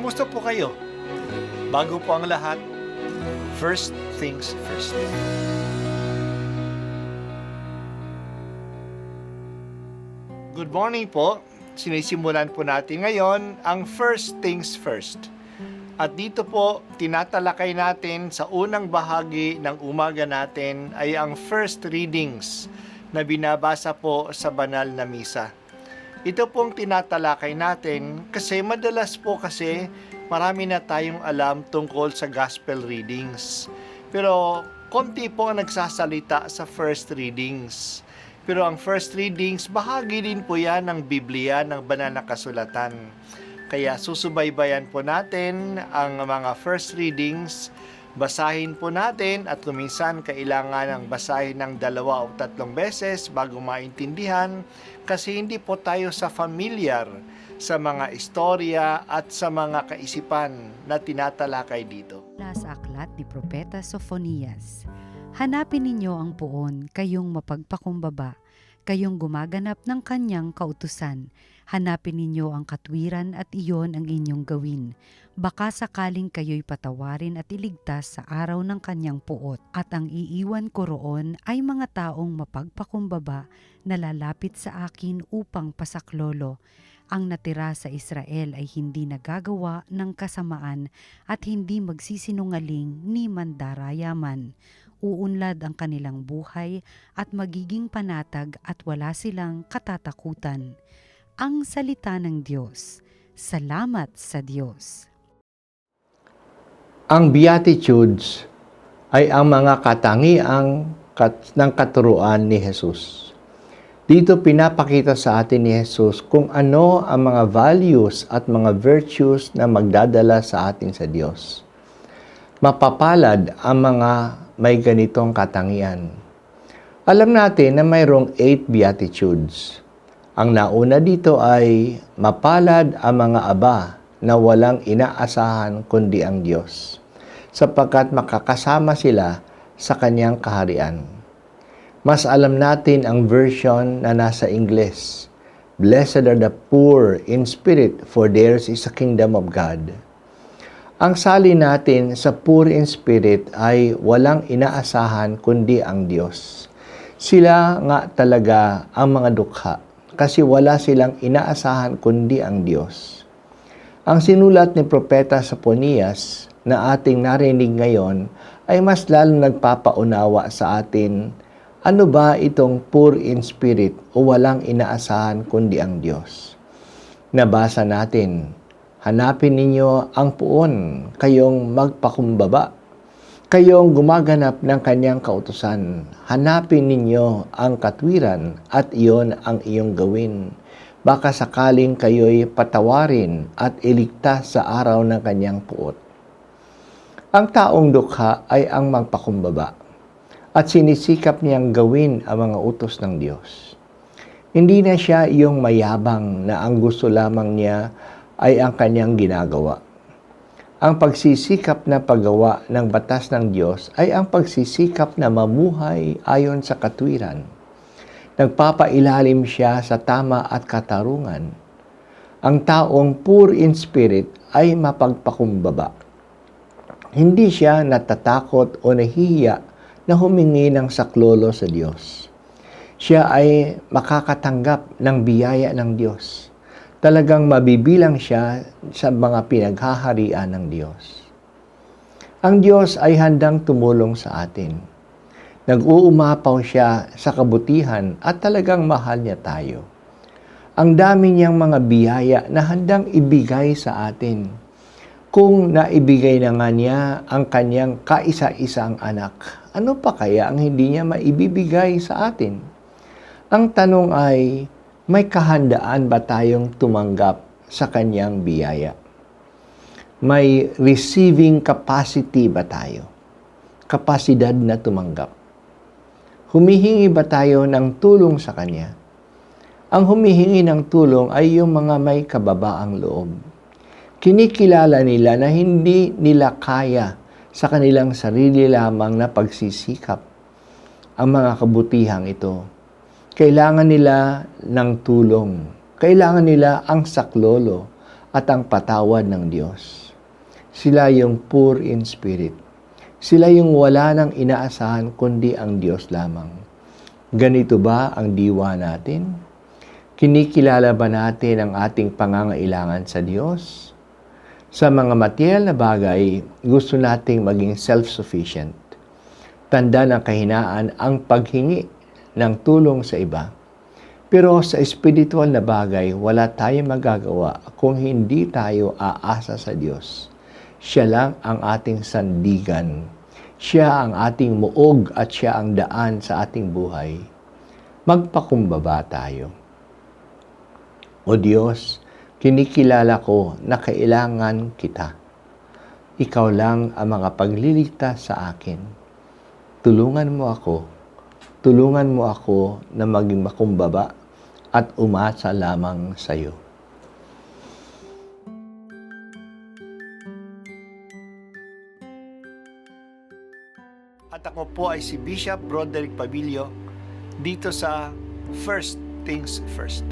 Kumusta po kayo? Bago po ang lahat, first things first. Good morning po. Sinisimulan po natin ngayon ang first things first. At dito po, tinatalakay natin sa unang bahagi ng umaga natin ay ang first readings na binabasa po sa banal na misa. Ito pong tinatalakay natin kasi madalas po kasi marami na tayong alam tungkol sa gospel readings. Pero konti po ang nagsasalita sa first readings. Pero ang first readings, bahagi din po yan ng Biblia, ng banal na kasulatan. Kaya susubaybayan po natin ang mga first readings. Basahin po natin at kuminsan kailangan ng basahin ng 2 o 3 beses bago maintindihan kasi hindi po tayo familiar sa mga istorya at sa mga kaisipan na tinatalakay dito. Sa aklat ni Propeta Sophonias, hanapin ninyo ang puon, kayong mapagpakumbaba, kayong gumaganap ng kanyang kautusan. Hanapin ninyo ang katwiran at iyon ang inyong gawin. Baka sakaling kayo'y patawarin at iligtas sa araw ng kanyang puot. At ang iiwan ko roon ay mga taong mapagpakumbaba na lalapit sa akin upang pasaklolo. Ang natira sa Israel ay hindi nagagawa ng kasamaan at hindi magsisinungaling ni mandarayaman. Uunlad ang kanilang buhay at magiging panatag at wala silang katatakutan. Ang salita ng Diyos. Salamat sa Diyos. Ang Beatitudes ay ang mga katangiang ng katuruan ni Jesus. Dito pinapakita sa atin ni Jesus kung ano ang mga values at mga virtues na magdadala sa atin sa Diyos. Mapapalad ang mga may ganitong katangian. Alam natin na mayroong 8 Beatitudes. Ang nauna dito ay mapalad ang mga aba na walang inaasahan kundi ang Diyos, sapagkat makakasama sila sa kanyang kaharian. Mas alam natin ang version na nasa Ingles. Blessed are the poor in spirit, for theirs is the kingdom of God. Ang salin natin sa poor in spirit ay walang inaasahan kundi ang Diyos. Sila nga talaga ang mga dukha kasi wala silang inaasahan kundi ang Diyos. Ang sinulat ni Propeta Sophonias na ating narinig ngayon ay mas lalong nagpapaunawa sa atin ano ba itong poor in spirit o walang inaasahan kundi ang Diyos. Nabasa natin, hanapin ninyo ang puon, kayong magpakumbaba, kayong gumaganap ng kanyang kautusan. Hanapin ninyo ang katwiran at iyon ang iyong gawin. Baka sakaling kayo'y patawarin at iligtas sa araw ng kanyang puot. Ang taong dukha ay ang magpakumbaba at sinisikap niyang gawin ang mga utos ng Diyos. Hindi na siya iyong mayabang na ang gusto lamang niya ay ang kanyang ginagawa. Ang pagsisikap na paggawa ng batas ng Diyos ay ang pagsisikap na mamuhay ayon sa katwiran. Nagpapailalim siya sa tama at katarungan. Ang taong poor in spirit ay mapagpakumbaba. Hindi siya natatakot o nahihiya na humingi ng saklolo sa Diyos. Siya ay makakatanggap ng biyaya ng Diyos. Talagang mabibilang siya sa mga pinaghaharian ng Diyos. Ang Diyos ay handang tumulong sa atin. Nag-uumapaw siya sa kabutihan at talagang mahal niya tayo. Ang dami niyang mga biyaya na handang ibigay sa atin. Kung naibigay na nga niya ang kanyang kaisa-isang anak, ano pa kaya ang hindi niya maibibigay sa atin? Ang tanong ay, may kahandaan ba tayong tumanggap sa kanyang biyaya? May receiving capacity ba tayo? Kapasidad na tumanggap. Humihingi ba tayo ng tulong sa kanya? Ang humihingi ng tulong ay yung mga may kababaang loob. Kinikilala nila na hindi nila kaya sa kanilang sarili lamang na pagsisikap ang mga kabutihang ito. Kailangan nila ng tulong. Kailangan nila ang saklolo at ang patawad ng Diyos. Sila yung poor in spirit. Sila yung wala nang inaasahan kundi ang Diyos lamang. Ganito ba ang diwa natin? Kinikilala ba natin ang ating pangangailangan sa Diyos? Sa mga material na bagay, gusto nating maging self-sufficient. Tanda ng kahinaan ang paghingi ng tulong sa iba. Pero sa espiritual na bagay, wala tayong magagawa kung hindi tayo aasa sa Diyos. Siya lang ang ating sandigan. Siya ang ating muog at siya ang daan sa ating buhay. Magpakumbaba tayo. O Diyos, kinikilala ko na kailangan kita. Ikaw lang ang mga pagliligtas sa akin. Tulungan mo ako na maging makumbaba at umasa lamang sa iyo. At ako po ay si Bishop Broderick Pabilio dito sa First Things First.